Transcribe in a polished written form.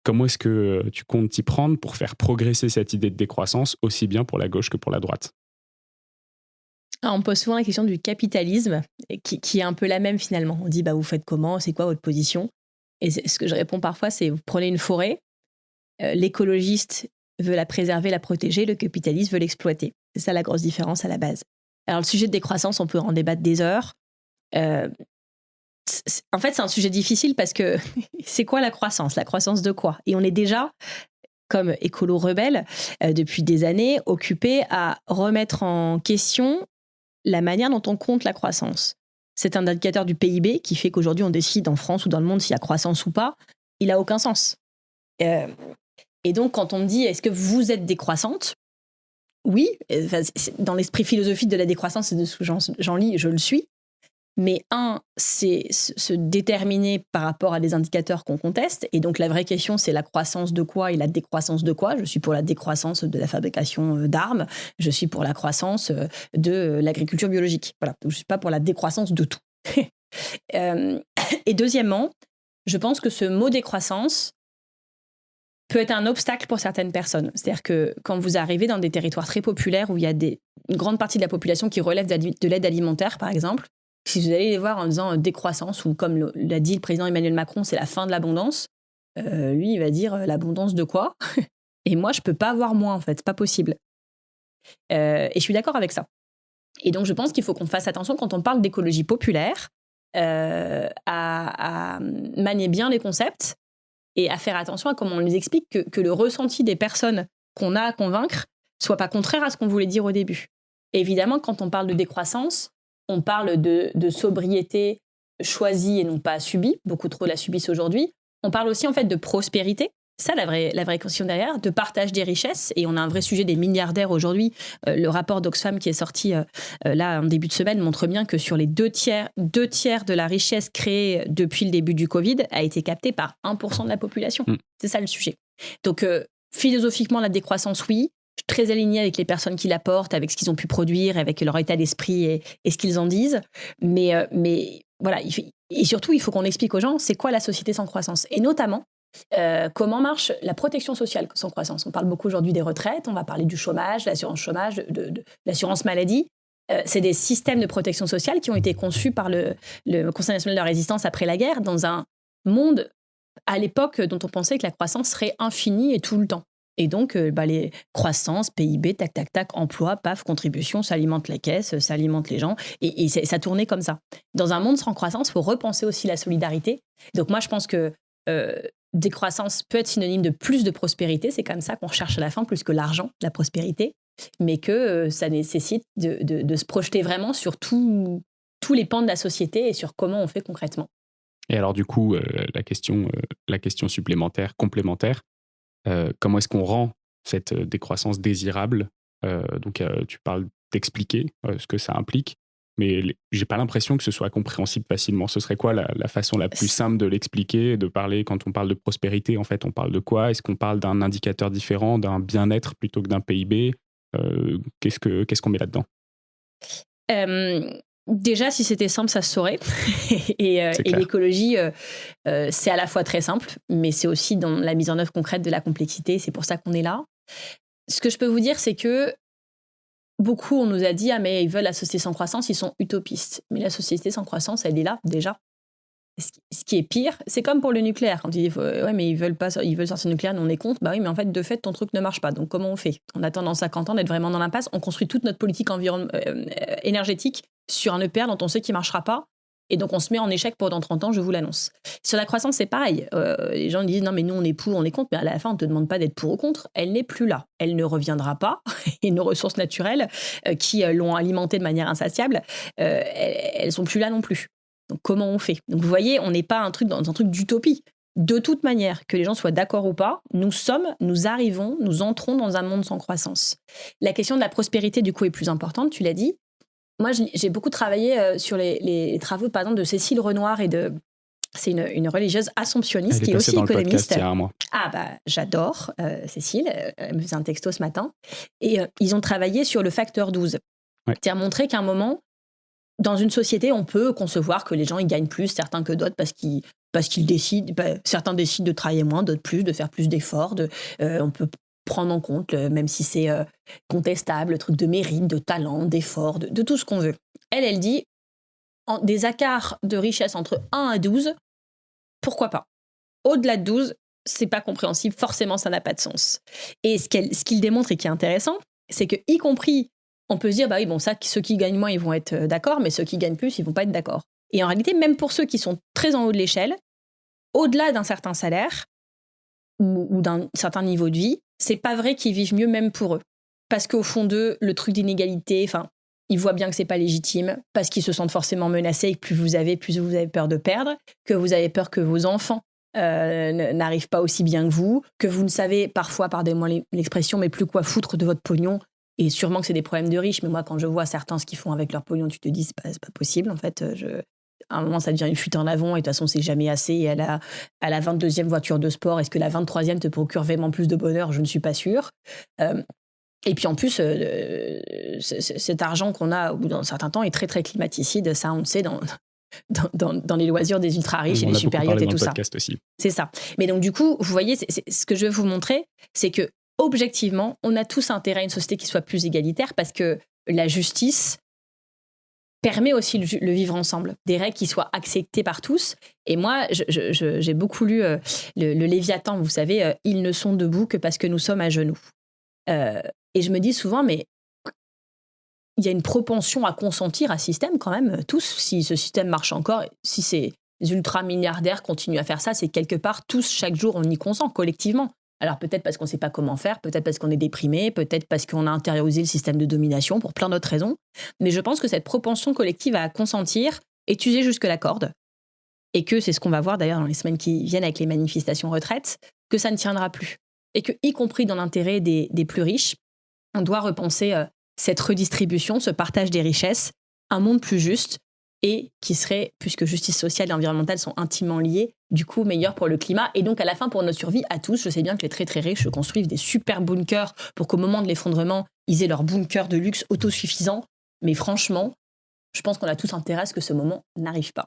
Comment est-ce que tu comptes t'y prendre pour faire progresser cette idée de décroissance aussi bien pour la gauche que pour la droite? Alors, on me pose souvent la question du capitalisme, et qui est un peu la même finalement. On dit, bah, vous faites comment? C'est quoi votre position? Et ce que je réponds parfois, c'est vous prenez une forêt, l'écologiste veut la préserver, la protéger, le capitaliste veut l'exploiter. C'est ça la grosse différence à la base. Alors, le sujet de décroissance, on peut en débattre des heures. Euh, En fait, c'est un sujet difficile parce que c'est quoi la croissance? La croissance de quoi? Et on est déjà, comme écolo rebelle, depuis des années, occupé à remettre en question la manière dont on compte la croissance. C'est un indicateur du PIB qui fait qu'aujourd'hui on décide en France ou dans le monde s'il y a croissance ou pas. Il n'a aucun sens. Euh, et donc quand on me dit est-ce que vous êtes décroissante? Oui, dans l'esprit philosophique de la décroissance et de ce que j'en lis, je le suis. Mais c'est se déterminer par rapport à des indicateurs qu'on conteste. Et donc la vraie question, c'est la croissance de quoi et la décroissance de quoi? Je suis pour la décroissance de la fabrication d'armes. Je suis pour la croissance de l'agriculture biologique. Voilà. Donc je ne suis pas pour la décroissance de tout. Et deuxièmement, je pense que ce mot décroissance peut être un obstacle pour certaines personnes. C'est-à-dire que quand vous arrivez dans des territoires très populaires où il y a une grande partie de la population qui relève de l'aide alimentaire, par exemple, si vous allez les voir en disant décroissance, ou comme l'a dit le président Emmanuel Macron, c'est la fin de l'abondance, lui, il va dire l'abondance de quoi? Et moi, je ne peux pas avoir moins, en fait, c'est pas possible. Et je suis d'accord avec ça. Et donc, je pense qu'il faut qu'on fasse attention quand on parle d'écologie populaire, à manier bien les concepts et à faire attention à comment on les explique, que le ressenti des personnes qu'on a à convaincre soit pas contraire à ce qu'on voulait dire au début. Et évidemment, quand on parle de décroissance, on parle de sobriété choisie et non pas subie. Beaucoup trop la subissent aujourd'hui. On parle aussi en fait de prospérité. Ça, la vraie question derrière, de partage des richesses. Et on a un vrai sujet des milliardaires aujourd'hui. Le rapport d'Oxfam qui est sorti là en début de semaine montre bien que sur les deux tiers de la richesse créée depuis le début du Covid a été captée par 1% de la population. C'est ça le sujet. Donc, philosophiquement, la décroissance, oui. Je suis très alignée avec les personnes qui la portent, avec ce qu'ils ont pu produire, avec leur état d'esprit et ce qu'ils en disent. Mais voilà, et surtout, il faut qu'on explique aux gens c'est quoi la société sans croissance. Et notamment, comment marche la protection sociale sans croissance. On parle beaucoup aujourd'hui des retraites, on va parler du chômage, de l'assurance chômage, de l'assurance maladie. C'est des systèmes de protection sociale qui ont été conçus par le Conseil national de la résistance après la guerre, dans un monde à l'époque dont on pensait que la croissance serait infinie et tout le temps. Et donc, les croissances, PIB, tac, tac, tac, emploi, paf, contribution, ça alimente la caisse, ça alimente les gens. Et ça tournait comme ça. Dans un monde sans croissance, il faut repenser aussi la solidarité. Donc moi, je pense que décroissance peut être synonyme de plus de prospérité. C'est comme ça qu'on recherche à la fin, plus que l'argent, la prospérité. Mais que ça nécessite de se projeter vraiment sur tous les pans de la société et sur comment on fait concrètement. Et alors du coup, la question supplémentaire, complémentaire, comment est-ce qu'on rend cette décroissance désirable? Donc tu parles d'expliquer ce que ça implique, mais j'ai pas l'impression que ce soit compréhensible facilement. Ce serait quoi la façon la plus simple de l'expliquer, de parler quand on parle de prospérité? En fait, on parle de quoi? Est-ce qu'on parle d'un indicateur différent, d'un bien-être plutôt que d'un PIB? Qu'est-ce qu'on met là-dedans? Déjà, si c'était simple, ça se saurait. et l'écologie, c'est à la fois très simple, mais c'est aussi dans la mise en œuvre concrète de la complexité. C'est pour ça qu'on est là. Ce que je peux vous dire, c'est que beaucoup, on nous a dit « Ah, mais ils veulent la société sans croissance, ils sont utopistes. » Mais la société sans croissance, elle est là, déjà. Ce qui est pire, c'est comme pour le nucléaire. Quand ils disent ouais, mais ils veulent sortir le nucléaire, nous on est contre. Bah oui, mais en fait, de fait, ton truc ne marche pas. Donc comment on fait? On attend dans 50 ans d'être vraiment dans l'impasse. On construit toute notre politique énergétique sur un EPR dont on sait qu'il ne marchera pas. Et donc on se met en échec pour dans 30 ans, je vous l'annonce. Sur la croissance, c'est pareil. Les gens disent non, mais nous on est pour, on est contre. Mais à la fin, on ne te demande pas d'être pour ou contre. Elle n'est plus là. Elle ne reviendra pas. Et nos ressources naturelles qui l'ont alimentée de manière insatiable, elles ne sont plus là non plus. Donc, comment on fait? Donc, vous voyez, on n'est pas dans un truc d'utopie. De toute manière, que les gens soient d'accord ou pas, nous arrivons, nous entrons dans un monde sans croissance. La question de la prospérité, du coup, est plus importante, tu l'as dit. Moi, j'ai beaucoup travaillé sur les travaux, par exemple, de Cécile Renoir c'est une religieuse assomptionniste qui est aussi économiste. Il y a un mois. Ah bah j'adore Cécile, elle me faisait un texto ce matin. Et ils ont travaillé sur le facteur 12. Ouais. C'est-à-dire montrer qu'à un moment, dans une société, on peut concevoir que les gens ils gagnent plus, certains que d'autres, parce qu'ils parce qu'ils décident, certains décident de travailler moins, d'autres plus, de faire plus d'efforts. On peut prendre en compte, même si c'est contestable, le truc de mérite, de talent, d'effort, de tout ce qu'on veut. Elle dit, des écarts de richesse entre 1 à 12, pourquoi pas? Au-delà de 12, c'est pas compréhensible, forcément ça n'a pas de sens. Et ce qu'il démontre et qui est intéressant, c'est que, y compris, on peut se dire, bah oui, bon, ça, ceux qui gagnent moins, ils vont être d'accord, mais ceux qui gagnent plus, ils vont pas être d'accord. Et en réalité, même pour ceux qui sont très en haut de l'échelle, au-delà d'un certain salaire ou d'un certain niveau de vie, c'est pas vrai qu'ils vivent mieux même pour eux. Parce qu'au fond d'eux, le truc d'inégalité, ils voient bien que c'est pas légitime, parce qu'ils se sentent forcément menacés et que plus vous avez peur de perdre, que vous avez peur que vos enfants n'arrivent pas aussi bien que vous ne savez parfois, pardonnez-moi l'expression, mais plus quoi foutre de votre pognon. Et sûrement que c'est des problèmes de riches, mais moi, quand je vois certains ce qu'ils font avec leur pognon, tu te dis, c'est pas possible, en fait. À un moment, ça devient une fuite en avant, et de toute façon, c'est jamais assez. Et à la 22e voiture de sport, est-ce que la 23e te procure vraiment plus de bonheur? Je ne suis pas sûre. Et puis en plus, cet argent qu'on a au bout d'un certain temps est très, très climaticide. Ça, on le sait dans les loisirs des ultra-riches et des super yachts et tout ça. Aussi. C'est ça. Mais donc, du coup, vous voyez, ce que je veux vous montrer, c'est que objectivement, on a tous intérêt à une société qui soit plus égalitaire, parce que la justice permet aussi le vivre ensemble, des règles qui soient acceptées par tous. Et moi, j'ai beaucoup lu le Léviathan, vous savez, ils ne sont debout que parce que nous sommes à genoux. Et je me dis souvent, mais il y a une propension à consentir à ce système quand même, tous. Si ce système marche encore, si ces ultra-milliardaires continuent à faire ça, c'est quelque part, tous, chaque jour, on y consent collectivement. Alors peut-être parce qu'on ne sait pas comment faire, peut-être parce qu'on est déprimé, peut-être parce qu'on a intériorisé le système de domination, pour plein d'autres raisons. Mais je pense que cette propension collective à consentir est usée jusque la corde. Et que c'est ce qu'on va voir d'ailleurs dans les semaines qui viennent avec les manifestations retraites, que ça ne tiendra plus. Et que, y compris dans l'intérêt des plus riches, on doit repenser cette redistribution, ce partage des richesses, un monde plus juste et qui serait, puisque justice sociale et environnementale sont intimement liées, du coup meilleur pour le climat et donc à la fin pour notre survie à tous. Je sais bien que les très très riches construisent des super bunkers pour qu'au moment de l'effondrement, ils aient leur bunker de luxe autosuffisant. Mais franchement, je pense qu'on a tous intérêt à ce que ce moment n'arrive pas.